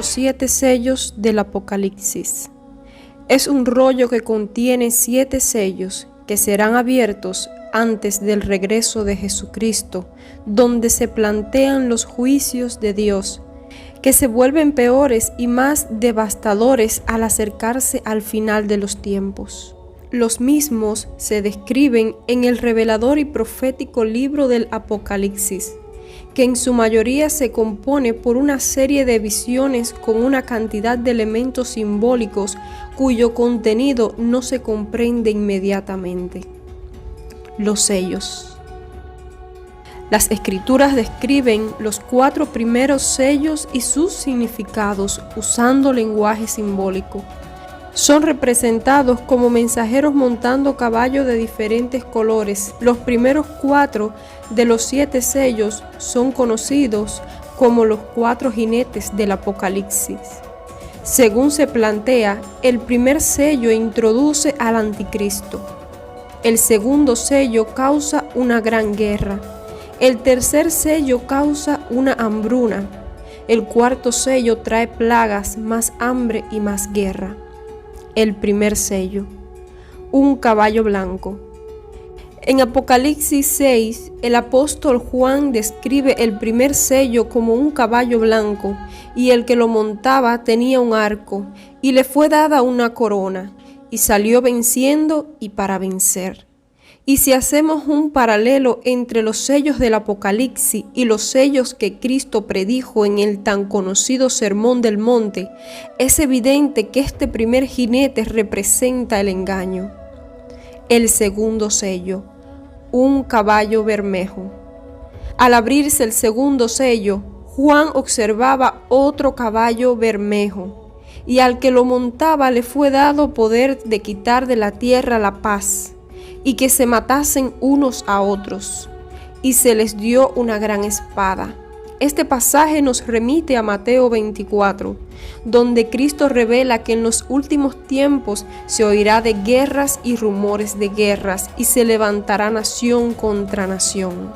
los 7 sellos del Apocalipsis. Es un rollo que contiene 7 sellos que serán abiertos antes del regreso de Jesucristo, donde se plantean los juicios de Dios, que se vuelven peores y más devastadores al acercarse al final de los tiempos. Los mismos se describen en el revelador y profético libro del Apocalipsis, que en su mayoría se compone por una serie de visiones con una cantidad de elementos simbólicos cuyo contenido no se comprende inmediatamente. Los sellos. Las Escrituras describen los 4 primeros sellos y sus significados usando lenguaje simbólico. Son representados como mensajeros montando caballos de diferentes colores. Los primeros 4 de los 7 sellos son conocidos como los 4 jinetes del Apocalipsis. Según se plantea, el primer sello introduce al anticristo. El segundo sello causa una gran guerra. El tercer sello causa una hambruna. El cuarto sello trae plagas, más hambre y más guerra. El primer sello, un caballo blanco. En Apocalipsis 6, el apóstol Juan describe el primer sello como un caballo blanco, y el que lo montaba tenía un arco, y le fue dada una corona, y salió venciendo y para vencer. Y si hacemos un paralelo entre los sellos del Apocalipsis y los sellos que Cristo predijo en el tan conocido Sermón del Monte, es evidente que este primer jinete representa el engaño. El segundo sello, un caballo bermejo. Al abrirse el segundo sello, Juan observaba otro caballo bermejo, y al que lo montaba le fue dado poder de quitar de la tierra la paz, y que se matasen unos a otros, y se les dio una gran espada. Este pasaje nos remite a Mateo 24, donde Cristo revela que en los últimos tiempos se oirá de guerras y rumores de guerras, y se levantará nación contra nación.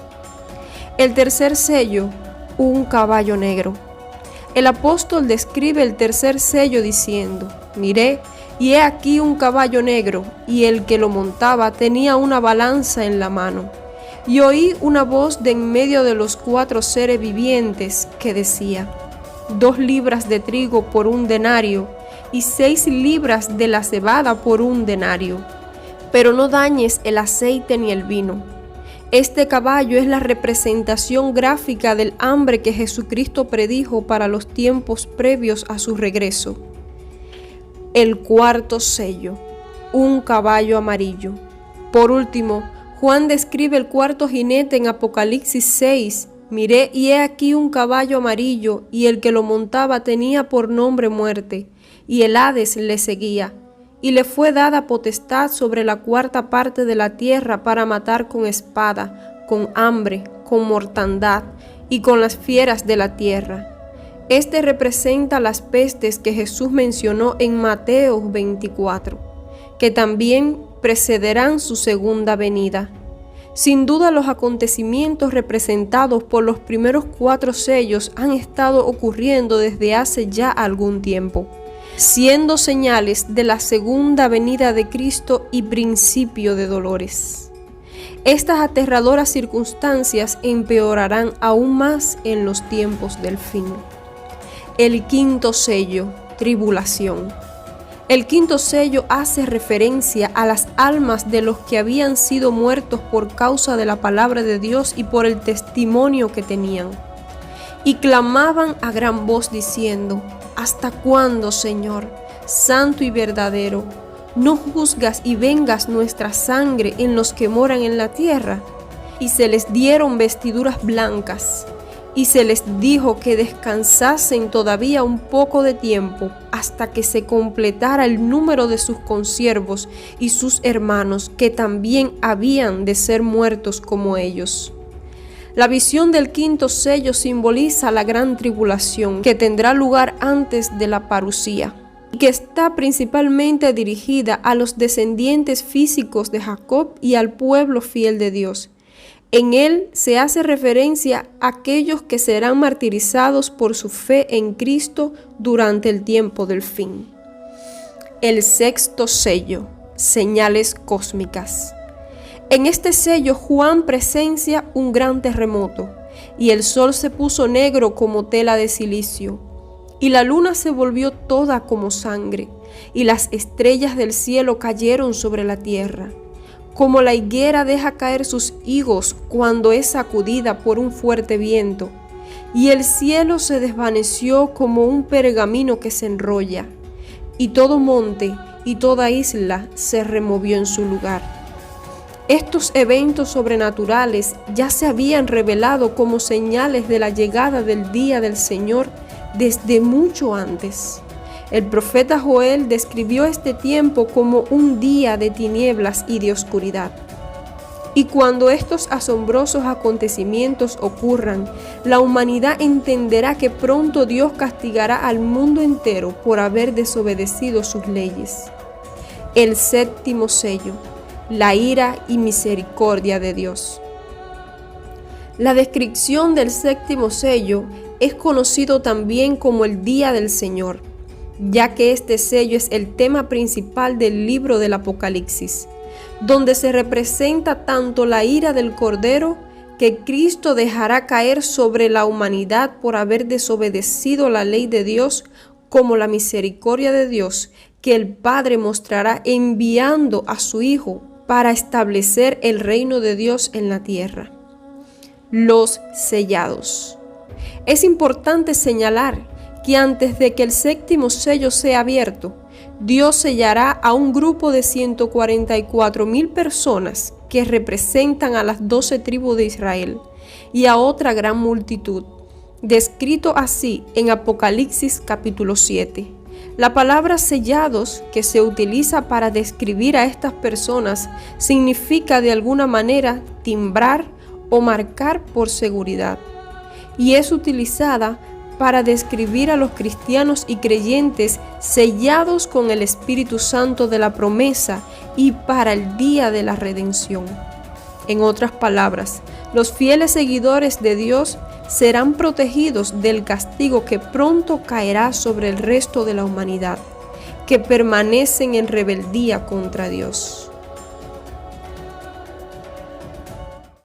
El tercer sello, un caballo negro. El apóstol describe el tercer sello diciendo: miré, y he aquí un caballo negro, y el que lo montaba tenía una balanza en la mano. Y oí una voz de en medio de los 4 seres vivientes que decía: 2 libras de trigo por un denario, y 6 libras de la cebada por un denario. Pero no dañes el aceite ni el vino. Este caballo es la representación gráfica del hambre que Jesucristo predijo para los tiempos previos a su regreso. El cuarto sello, un caballo amarillo. Por último, Juan describe el cuarto jinete en Apocalipsis 6. Miré y he aquí un caballo amarillo, y el que lo montaba tenía por nombre Muerte, y el Hades le seguía, y le fue dada potestad sobre la 4ª parte de la tierra para matar con espada, con hambre, con mortandad y con las fieras de la tierra. Este representa las pestes que Jesús mencionó en Mateo 24, que también precederán su segunda venida. Sin duda, los acontecimientos representados por los primeros 4 sellos han estado ocurriendo desde hace ya algún tiempo, siendo señales de la segunda venida de Cristo y principio de dolores. Estas aterradoras circunstancias empeorarán aún más en los tiempos del fin. El quinto sello, tribulación. El quinto sello hace referencia a las almas de los que habían sido muertos por causa de la palabra de Dios y por el testimonio que tenían. Y clamaban a gran voz diciendo: ¿hasta cuándo, Señor, santo y verdadero, no juzgas y vengas nuestra sangre en los que moran en la tierra? Y se les dieron vestiduras blancas, y se les dijo que descansasen todavía un poco de tiempo hasta que se completara el número de sus consiervos y sus hermanos, que también habían de ser muertos como ellos. La visión del quinto sello simboliza la gran tribulación que tendrá lugar antes de la parusía, y que está principalmente dirigida a los descendientes físicos de Jacob y al pueblo fiel de Dios. En él se hace referencia a aquellos que serán martirizados por su fe en Cristo durante el tiempo del fin. El sexto sello, señales cósmicas. En este sello Juan presencia un gran terremoto, y el sol se puso negro como tela de silicio, y la luna se volvió toda como sangre, y las estrellas del cielo cayeron sobre la tierra, como la higuera deja caer sus higos cuando es sacudida por un fuerte viento, y el cielo se desvaneció como un pergamino que se enrolla, y todo monte y toda isla se removió en su lugar. Estos eventos sobrenaturales ya se habían revelado como señales de la llegada del día del Señor desde mucho antes. El profeta Joel describió este tiempo como un día de tinieblas y de oscuridad. Y cuando estos asombrosos acontecimientos ocurran, la humanidad entenderá que pronto Dios castigará al mundo entero por haber desobedecido sus leyes. El séptimo sello, la ira y misericordia de Dios. La descripción del séptimo sello es conocido también como el Día del Señor, ya que este sello es el tema principal del libro del Apocalipsis, donde se representa tanto la ira del Cordero que Cristo dejará caer sobre la humanidad por haber desobedecido la ley de Dios, como la misericordia de Dios que el Padre mostrará enviando a su Hijo para establecer el reino de Dios en la tierra. Los sellados. Es importante señalar que antes de que el séptimo sello sea abierto, Dios sellará a un grupo de 144,000 personas que representan a las 12 tribus de Israel y a otra gran multitud, descrito así en Apocalipsis capítulo 7. La palabra sellados que se utiliza para describir a estas personas significa de alguna manera timbrar o marcar por seguridad, y es utilizada para describir a los cristianos y creyentes sellados con el Espíritu Santo de la promesa y para el día de la redención. En otras palabras, los fieles seguidores de Dios serán protegidos del castigo que pronto caerá sobre el resto de la humanidad, que permanecen en rebeldía contra Dios.